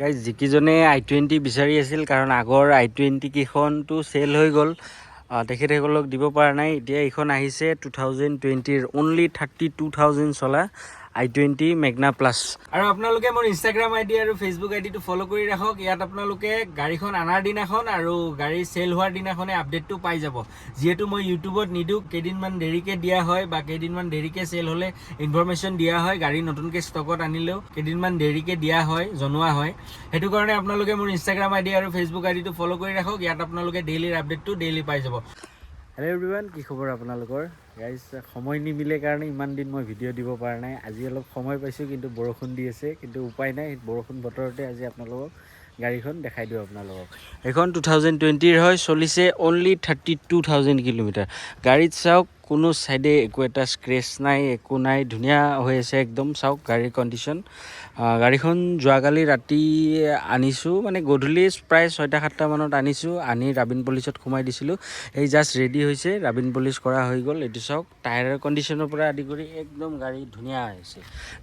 guys যিকেইজনে i20 বিচাৰি আছিল কাৰণ আগৰ i20 কেইখনটো চেল হৈ গ'ল তেখেতসকলক দিব পৰা নাই এতিয়া এইখন আহিছে 2020ৰ অনলি 32,000 চলা i20 মেগনা প্লাছ আৰু আপোনালোকে মোৰ ইনষ্টাগ্ৰাম আইডি আৰু ফেচবুক আইডিটো ফ'ল' কৰি ৰাখক ইয়াত আপোনালোকে গাড়ীখন অনাৰ দিনাখন আৰু গাড়ী চেল হোৱাৰ দিনাখনে আপডেটটো পাই যাব যিহেতু মই ইউটিউবত নিদিওঁ কেইদিনমান দেৰিকৈ দিয়া হয় বা কেইদিনমান দেৰিকৈ চেল হ'লে ইনফৰমেশ্যন দিয়া হয় গাড়ী নতুনকৈ ষ্টকত আনিলেও কেইদিনমান দেৰিকৈ দিয়া হয় জনোৱা হয় সেইটো কাৰণে আপোনালোকে মোৰ ইনষ্টাগ্ৰাম আইডি আৰু ফেচবুক আইডিটো ফ'ল' কৰি ৰাখক ইয়াত আপোনালোকে ডেইলিৰ আপডেটটো ডেইলি পাই যাব হেল্ল' এভৰিৱান কি খবৰ আপোনালোকৰ গাইজ সময় নিমিলে কাৰণে ইমান দিন মই ভিডিঅ' দিব পৰা নাই আজি অলপ সময় পাইছোঁ কিন্তু বৰষুণ দি আছে কিন্তু উপায় নাই বৰষুণ বতৰতে আজি আপোনালোকক গাড়ীখন দেখাই দিওঁ আপোনালোকক এইখন 2020ৰ হয় চলিছে অনলি 32,000 কিলোমিটাৰ গাড়ীত চাওক কোনো চাইডে একো এটা স্ক্ৰেচ নাই একো নাই ধুনীয়া হৈ আছে একদম চাওক গাড়ীৰ কণ্ডিশ্যন গাড়ীখন যোৱাকালি ৰাতি আনিছোঁ মানে গধূলি প্ৰায় 6-7টা মানত আনিছোঁ আনি ৰাবিন পলিচত সোমাই দিছিলোঁ এই জাষ্ট ৰেডি হৈছে ৰাবিন পলিচ কৰা হৈ গ'ল এইটো চাওক টায়াৰৰ কণ্ডিশ্যনৰ পৰা আদি কৰি একদম গাড়ী ধুনীয়া হৈছে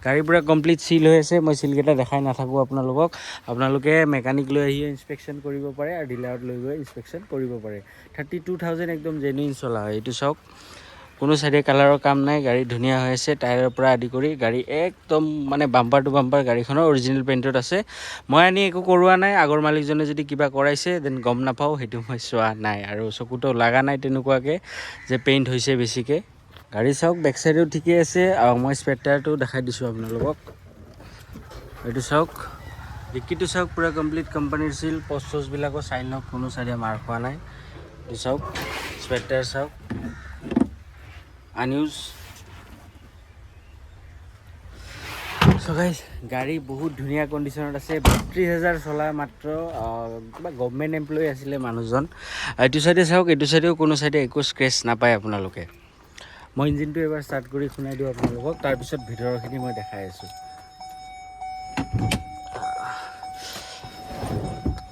গাড়ী পূৰা কমপ্লিট চিল হৈ আছে মই চিলকেইটা দেখাই নাথাকোঁ আপোনালোকে মেকানিক লৈ আহি ইনস্পেকশ্যন কৰিব পাৰে আৰু ডিলাৰত লৈ গৈ ইনস্পেকশ্যন কৰিব পাৰে 32,000 একদম জেনুইন চলা হয় এইটো চাওক কোনো চাইডে কালাৰৰ কাম নাই গাড়ী ধুনীয়া হৈ আছে টায়াৰৰ পৰা আদি কৰি গাড়ী একদম মানে বাম্পাৰ টু বাম্পাৰ গাড়ীখনৰ অৰিজিনেল পেইণ্টত আছে মই আনি একো কৰোৱা নাই আগৰ মালিকজনে যদি কিবা কৰাইছে দেন গম নাপাওঁ সেইটো মই চোৱা নাই আৰু চকুতো লগা নাই তেনেকুৱাকৈ যে পেইণ্ট হৈছে বেছিকৈ গাড়ী চাওক বেক চাইডেও ঠিকেই আছে আৰু মই স্পেৰ টায়াৰটো দেখাই দিছোঁ আপোনালোকক এইটো চাওক ডিক্কিটো চাওক পূৰা কমপ্লিট কোম্পানীৰ চিল পষ্ট চষ্টবিলাকো চাইন হওক কোনো চাইডে মাৰ খোৱা নাই এইটো চাওক স্পেৰ টায়াৰ চাওক আনইউজ চ' গাইজ গাড়ী বহুত ধুনীয়া কণ্ডিশ্যনত আছে 32,000 চলা মাত্ৰ কিবা গভমেণ্ট এমপ্লয়ী আছিলে মানুহজন এইটো চাইডে চাওক এইটো চাইডেও কোনো চাইডে একো স্ক্ৰেচ নাপায় আপোনালোকে মই ইঞ্জিনটো এবাৰ ষ্টাৰ্ট কৰি শুনাই দিওঁ আপোনালোকক তাৰপিছত ভিতৰৰখিনি মই দেখাই আছোঁ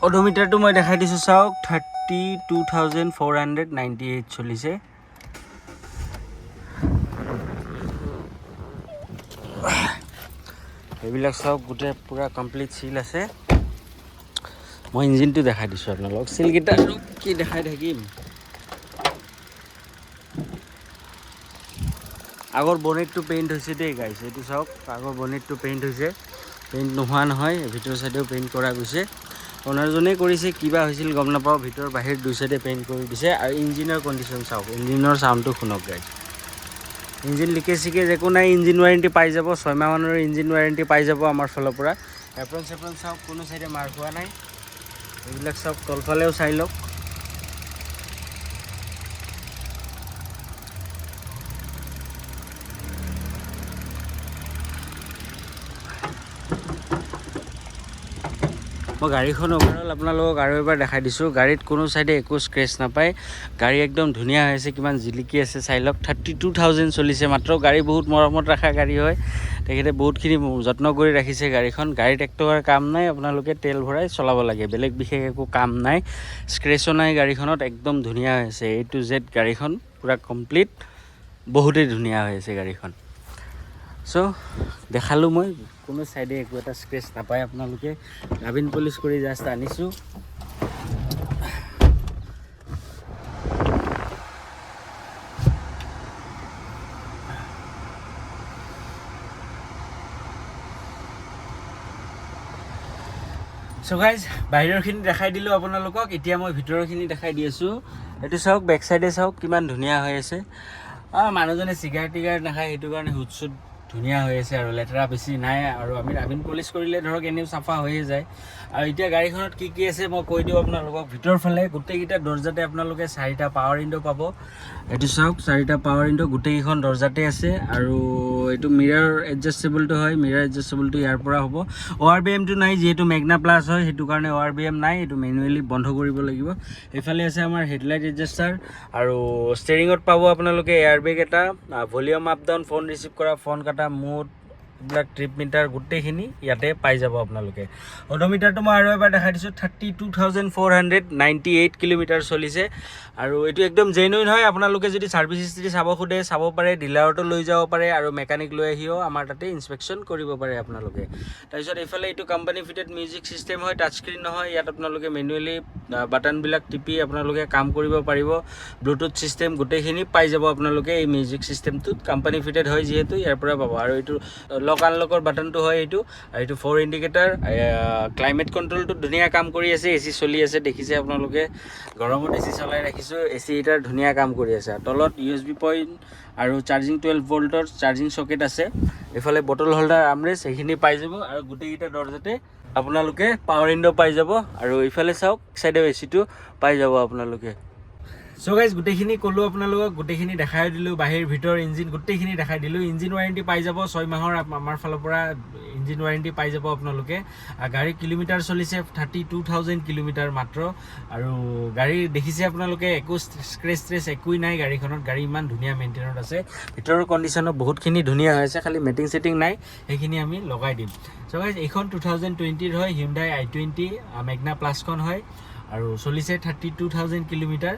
অডোমিটাৰটো মই দেখাই দিছোঁ চাওক 32,498 চলিছে এইবিলাক চাওক গোটেই পূৰা কমপ্লিট চিল আছে মই ইঞ্জিনটো দেখাই দিছোঁ আপোনালোকক চিলকেইটা আৰু কি দেখাই থাকিম আগৰ বনেটটো পেইণ্ট হৈছে দেই গাইছ এইটো চাওক আগৰ বনেটটো পেইণ্ট হৈছে পেইণ্ট নোহোৱা নহয় ভিতৰ চাইডেও পেইণ্ট কৰা গৈছে অনাৰজনে কৰিছে কিবা হৈছিল গম নাপাওঁ ভিতৰ বাহিৰ দুই চাইডে পেইণ্ট কৰি দিছে আৰু ইঞ্জিনৰ কণ্ডিশ্যন চাওক ইঞ্জিনৰ চাউণ্ডটো শুনক গাইছ ইঞ্জিন লিকেজ একো নাই ইঞ্জিন ৱাৰেণ্টি পাই যাব 6 মাহমানৰ ইঞ্জিন ৱাৰেণ্টি পাই যাব আমাৰ ফালৰ পৰা এপ্ৰন চেপ্ৰন চাওক কোনো চাইডে মাৰ খোৱা নাই এইবিলাক চাওক তলফালেও চাই লওক মই গাড়ীখন অভাৰঅল আপোনালোকক আৰু এবাৰ দেখাই দিছোঁ গাড়ীত কোনো চাইডে একো স্ক্ৰেচ নাপায় গাড়ী একদম ধুনীয়া হৈ আছে কিমান জিলিকি আছে চাই লওক 32,000 চলিছে মাত্ৰ গাড়ী বহুত মৰমত ৰখা গাড়ী হয় তেখেতে বহুতখিনি যত্ন কৰি ৰাখিছে গাড়ীখন গাড়ীত এক টকাৰ কাম নাই আপোনালোকে তেল ভৰাই চলাব লাগে বেলেগ বিশেষ একো কাম নাই স্ক্ৰেচো নাই গাড়ীখনত একদম ধুনীয়া হৈ আছে A to Z গাড়ীখন পূৰা কমপ্লিট বহুতেই ধুনীয়া হৈ আছে গাড়ীখন চ' দেখালোঁ মই কোনো চাইডে একো এটা স্ক্ৰেচ নাপায় আপোনালোকে ৰাবিন পলিচ কৰি জাষ্ট আনিছোঁ চ' গাইজ বাহিৰৰখিনি দেখাই দিলোঁ আপোনালোকক এতিয়া মই ভিতৰৰখিনি দেখাই দি আছোঁ এইটো চাওক বেক চাইডে চাওক কিমান ধুনীয়া হৈ আছে মানুহজনে চিগাৰেট টিগাৰেট নাখায় সেইটো কাৰণে হুড চুড ধুনীয়া হৈ আছে আৰু লেতেৰা বেছি নাই আৰু আমি ৰাবিন পলিচ কৰিলে ধৰক এনেও চাফা হৈয়ে যায় আৰু এতিয়া গাড়ীখনত কি কি আছে মই কৈ দিওঁ আপোনালোকক ভিতৰ ফালে গোটেইকেইটা দৰ্জাতে আপোনালোকে 4টা পাৱাৰ উইণ্ডো পাব এইটো চাওক 4টা পাৱাৰ উইণ্ডো গোটেইকেইখন দৰ্জাতে আছে আৰু এইটো মিৰাৰ এডজাষ্টেবলটো হয় মিৰাৰ এডজাষ্টেবলটো ইয়াৰ পৰা হ'ব ORBMটো নাই যিহেতু মেগনা প্লাছ হয় সেইটো কাৰণে ORBM নাই এইটো মেনুৱেলি বন্ধ কৰিব লাগিব এইফালে আছে আমাৰ হেডলাইট এডজাষ্টাৰ আৰু ষ্টেৰিঙত পাব আপোনালোকে এয়াৰবেগ এটা volume up down phone receive কৰা ফোন কাটা মুড এইবিলাক ট্ৰিপ মিটাৰ গোটেইখিনি ইয়াতে পাই যাব আপোনালোকে অডোমিটাৰটো মই আৰু এবাৰ দেখাই দিছোঁ 32,498 কিলোমিটাৰ চলিছে আৰু এইটো একদম জেনুইন হয় আপোনালোকে যদি ছাৰ্ভিচ হিষ্ট্ৰী চাব খোজে চাব পাৰে ডিলাৰতো লৈ যাব পাৰে আৰু মেকানিক লৈ আহিও আমাৰ তাতে ইনস্পেকশ্যন কৰিব পাৰে আপোনালোকে তাৰপিছত এইফালে এইটো কোম্পানী ফিটেড মিউজিক চিষ্টেম হয় টাচ স্ক্ৰীন নহয় ইয়াত আপোনালোকে মেনুৱেলি বাটনবিলাক টিপি আপোনালোকে কাম কৰিব পাৰিব ব্লুটুথ চিষ্টেম গোটেইখিনি পাই যাব আপোনালোকে এই মিউজিক চিষ্টেমটোত কোম্পানী ফিটেড হয় যিহেতু ইয়াৰ পৰা পাব আৰু এইটো লক আনলকৰ বাটনটো হয় এইটো আৰু এইটো 4 ইণ্ডিকেটাৰ ক্লাইমেট কণ্ট্ৰলটো ধুনীয়া কাম কৰি আছে এচি চলি আছে দেখিছে আপোনালোকে গৰমত এচি চলাই ৰাখিছোঁ এচি হিটাৰ ধুনীয়া কাম কৰি আছে তলত USB পইণ্ট আৰু চাৰ্জিং 12 ভল্টৰ চাৰ্জিং সকেট আছে এইফালে বটল হোল্ডাৰ আমৰেষ্ট এইখিনি পাই যাব আৰু গোটেইকেইটা দৰ্জাতে আপোনালোকে পাৱাৰ উইণ্ডো পাই যাব আৰু এইফালে চাওক সাইডে এচিটো পাই যাব আপোনালোকে সো গাইজ গোটেইখিনি ক'লোঁ আপোনালোকক গোটেইখিনি দেখাই দিলোঁ বাহিৰ ভিতৰ ইঞ্জিন গোটেইখিনি দেখাই দিলোঁ ইঞ্জিন ৱাৰেণ্টি পাই যাব 6 মাহৰ আমাৰ ফালৰ পৰা ইঞ্জিন ৱাৰেণ্টি পাই যাব আপোনালোকে গাড়ী কিলোমিটাৰ চলিছে 32,000 কিলোমিটাৰ মাত্ৰ আৰু গাড়ী দেখিছে আপোনালোকে একো স্ক্ৰেচ একোই নাই গাড়ীখনত গাড়ী ইমান ধুনীয়া মেইনটেইনত আছে ভিতৰৰ কণ্ডিশ্যনো বহুতখিনি ধুনীয়া হৈ আছে খালি মেটিং চেটিং নাই সেইখিনি আমি লগাই দিম সো গাইজ এইখন 2020ৰ হয় Hyundai i20 মেগনা প্লাছখন হয় আৰু চলিছে 32,000 কিলোমিটাৰ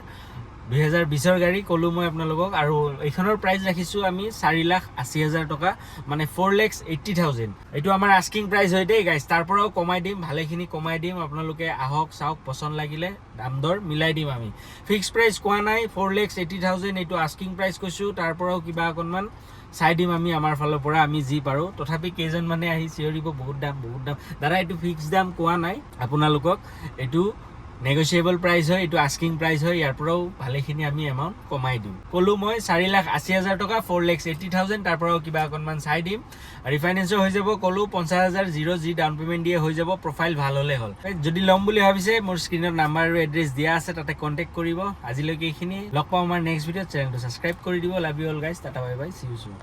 2020ৰ গাড়ী ক'লোঁ মই আপোনালোকক আৰু এইখনৰ প্ৰাইচ ৰাখিছোঁ আমি 4,80,000 টকা মানে 4,80,000 এইটো আমাৰ আস্কিং প্ৰাইচ হয় দেই গাইজ তাৰ পৰাও কমাই দিম ভালেখিনি কমাই দিম আপোনালোকে আহক চাওক পচন্দ লাগিলে দাম দৰ মিলাই দিম আমি ফিক্স প্ৰাইচ কোৱা নাই 4,80,000 এইটো আস্কিং প্ৰাইচ কৈছোঁ তাৰ পৰাও কিবা অকণমান চাই দিম আমি আমাৰ ফালৰ পৰা আমি যি পাৰোঁ তথাপি কেইজন মানে আহি চিঞৰিব বহুত দাম দাদা এইটো ফিক্স দাম কোৱা নাই আপোনালোকক এইটো নেগোচিয়েবল প্ৰাইচ হয় এইটো আস্কিং প্ৰাইচ হয় ইয়াৰ পৰাও ভালেখিনি আমি এমাউণ্ট কমাই দিম ক'লোঁ মই 4,80,000 টকা 4,80,000 তাৰ পৰাও কিবা অকণমান চাই দিম ৰিফাইনেন্সো হৈ যাব ক'লোঁ 50,000 যি ডাউন পে'মেণ্ট দিয়ে হৈ যাব প্ৰফাইল ভাল হ'লে হ'ল যদি ল'ম বুলি ভাবিছে মোৰ স্ক্ৰীণত নাম্বাৰ আৰু এড্ৰেছ দিয়া আছে তাতে কণ্টেক্ট কৰিব আজিলৈকে এইখিনি লগ পাওঁ আমাৰ নেক্সট ভিডিঅ'ত চেনেলটো ছাবস্ক্ৰাইব কৰি দিব love you all guys tata bye bye C you soon